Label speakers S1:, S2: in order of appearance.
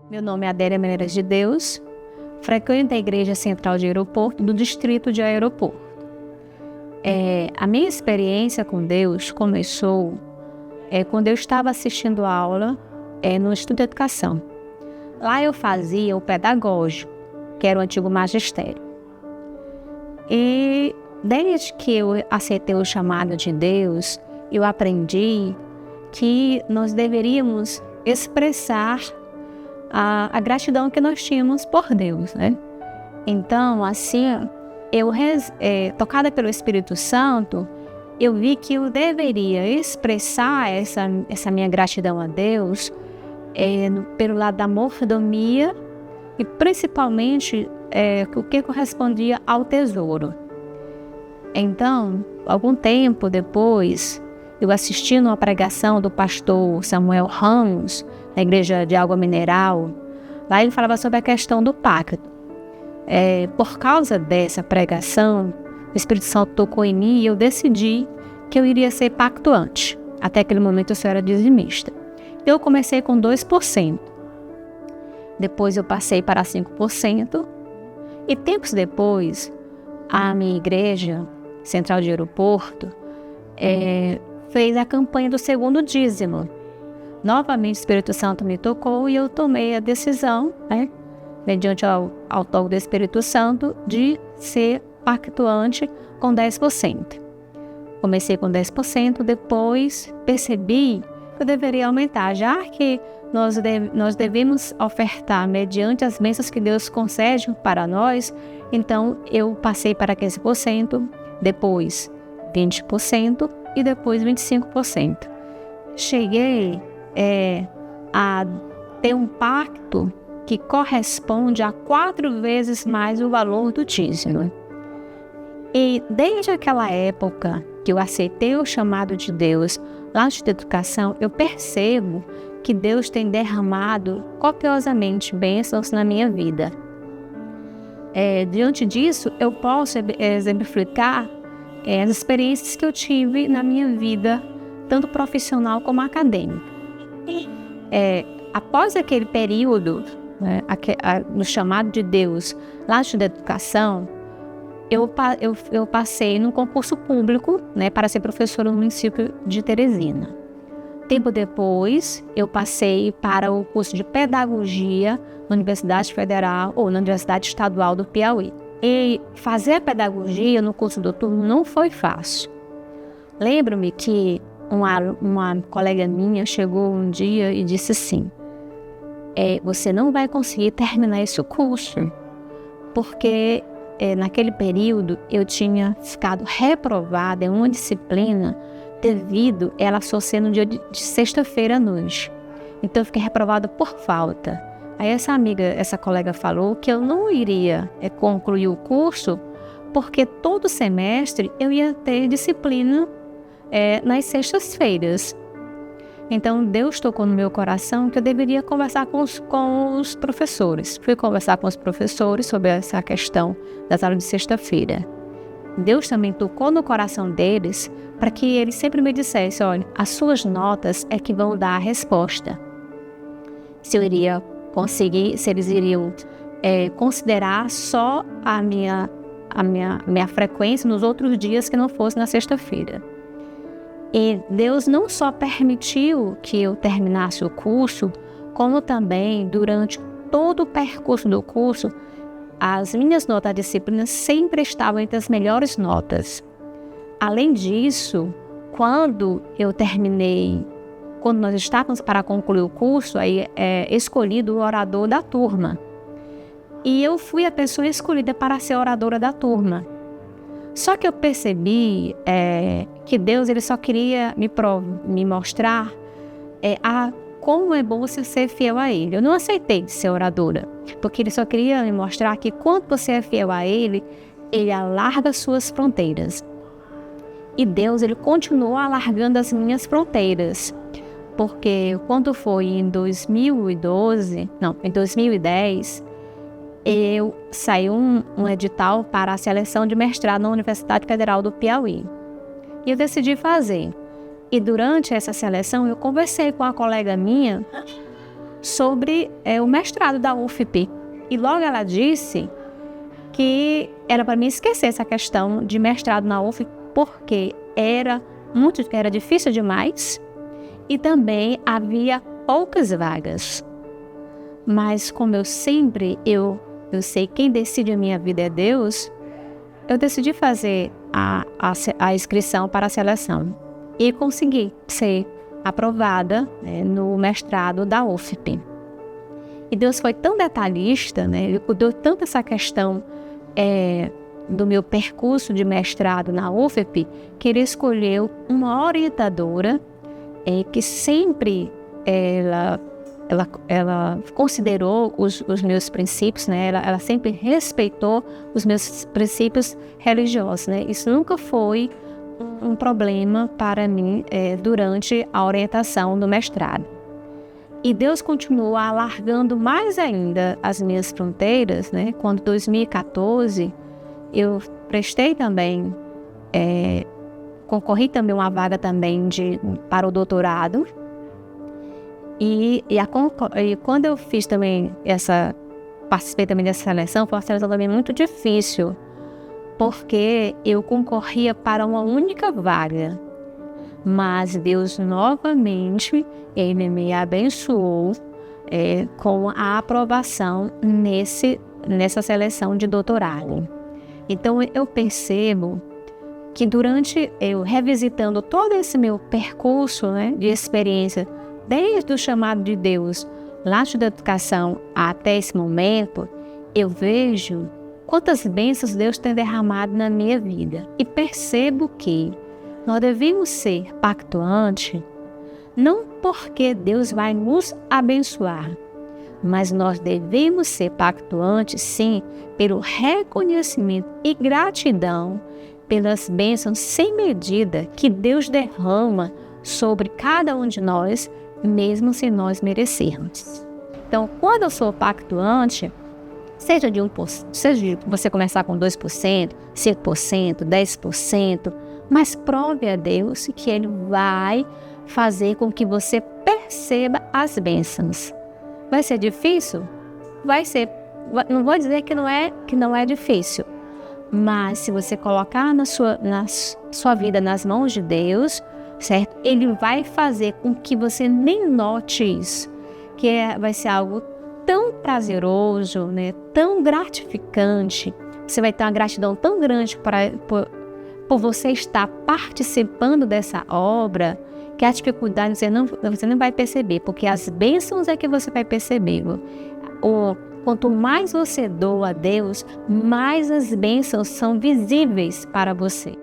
S1: Meu nome é Adélia Menezes de Deus, frequento a Igreja Central de Aeroporto, do Distrito de Aeroporto. A minha experiência com Deus começou quando eu estava assistindo a aula no Instituto de Educação. Lá eu fazia o pedagógico, que era o antigo magistério. E desde que eu aceitei o chamado de Deus, eu aprendi que nós deveríamos expressar a gratidão que nós tínhamos por Deus, né? Então, assim, tocada pelo Espírito Santo, eu vi que eu deveria expressar essa minha gratidão a Deus pelo lado da mordomia e principalmente o que correspondia ao tesouro. Então, algum tempo depois, eu assisti numa pregação do pastor Samuel Ramos, na Igreja de Água Mineral. Lá ele falava sobre a questão do pacto. Por causa dessa pregação, o Espírito Santo tocou em mim e eu decidi que eu iria ser pactuante. Até aquele momento eu só era dizimista. Eu comecei com 2%. Depois eu passei para 5%. E tempos depois, a minha igreja, Central de Aeroporto, fez a campanha do segundo dízimo. Novamente o Espírito Santo me tocou e eu tomei a decisão, mediante ao toque do Espírito Santo, de ser pactuante com 10%. Comecei com 10%, depois percebi que eu deveria aumentar, já que nós devemos ofertar mediante as bênçãos que Deus concede para nós. Então eu passei para 15%, depois 20% e depois 25%. Cheguei a ter um pacto que corresponde a 4 vezes mais o valor do dízimo. E desde aquela época que eu aceitei o chamado de Deus lá no Instituto de Educação, eu percebo que Deus tem derramado copiosamente bênçãos na minha vida. Diante disso, eu posso exemplificar as experiências que eu tive na minha vida, tanto profissional como acadêmica. Após aquele período, no chamado de Deus lá no Instituto de Educação, eu passei num concurso público, para ser professora no município de Teresina. Tempo depois, eu passei para o curso de Pedagogia na Universidade Federal ou na Universidade Estadual do Piauí. E fazer a pedagogia no curso noturno não foi fácil. Lembro-me que uma colega minha chegou um dia e disse assim: você não vai conseguir terminar esse curso, porque naquele período eu tinha ficado reprovada em uma disciplina devido ela só ser no dia de sexta-feira à noite. Então eu fiquei reprovada por falta. Aí essa colega falou que eu não iria concluir o curso porque todo semestre eu ia ter disciplina nas sextas-feiras. Então Deus tocou no meu coração que eu deveria conversar com os professores. Fui conversar com os professores sobre essa questão das aulas de sexta-feira. Deus também tocou no coração deles para que eles sempre me dissessem: olha, as suas notas é que vão dar a resposta. Se eu iria conseguir, se eles iriam considerar só a minha frequência nos outros dias que não fosse na sexta-feira. E Deus não só permitiu que eu terminasse o curso, como também, durante todo o percurso do curso, as minhas notas de disciplina sempre estavam entre as melhores notas. Além disso, quando nós estávamos para concluir o curso, aí escolhido o orador da turma. E eu fui a pessoa escolhida para ser oradora da turma. Só que eu percebi que Deus ele só queria me mostrar como é bom você ser fiel a Ele. Eu não aceitei de ser oradora, porque Ele só queria me mostrar que quando você é fiel a Ele, Ele alarga suas fronteiras. E Deus ele continuou alargando as minhas fronteiras, porque quando foi em 2010, saiu um edital para a seleção de mestrado na Universidade Federal do Piauí. E eu decidi fazer. E durante essa seleção eu conversei com uma colega minha sobre o mestrado da UFP. E logo ela disse que era para mim esquecer essa questão de mestrado na UFP, porque era difícil demais e também havia poucas vagas. Mas como eu sei quem decide a minha vida é Deus, eu decidi fazer a inscrição para a seleção e consegui ser aprovada, né, no mestrado da UFP. E Deus foi tão detalhista, né, Ele cuidou tanto dessa questão do meu percurso de mestrado na UFP, que Ele escolheu uma orientadora que sempre ela considerou os meus princípios, né? Ela sempre respeitou os meus princípios religiosos, né? Isso nunca foi um problema para mim durante a orientação do mestrado. E Deus continuou alargando mais ainda as minhas fronteiras, né? Quando em 2014 eu prestei também, concorri também uma vaga também para o doutorado. E quando eu fiz também participei também dessa seleção, foi uma seleção também muito difícil, porque eu concorria para uma única vaga. Mas Deus novamente, Ele me abençoou com a aprovação nessa seleção de doutorado. Então eu percebo que durante eu revisitando todo esse meu percurso, né, de experiência, desde o chamado de Deus lá da educação até esse momento, eu vejo quantas bênçãos Deus tem derramado na minha vida. E percebo que nós devemos ser pactuantes, não porque Deus vai nos abençoar, mas nós devemos ser pactuantes, sim, pelo reconhecimento e gratidão pelas bênçãos sem medida que Deus derrama sobre cada um de nós, mesmo se nós merecermos. Então, quando eu sou pactuante, seja de você começar com 2%, 5%, 10%, mas prove a Deus que Ele vai fazer com que você perceba as bênçãos. Vai ser difícil? Vai ser. Não vou dizer que não é difícil, mas se você colocar na sua vida nas mãos de Deus, certo? Ele vai fazer com que você nem note isso, vai ser algo tão prazeroso, né? Tão gratificante. Você vai ter uma gratidão tão grande por você estar participando dessa obra, que a dificuldade você não vai perceber, porque as bênçãos é que você vai perceber. Quanto mais você doa a Deus, mais as bênçãos são visíveis para você.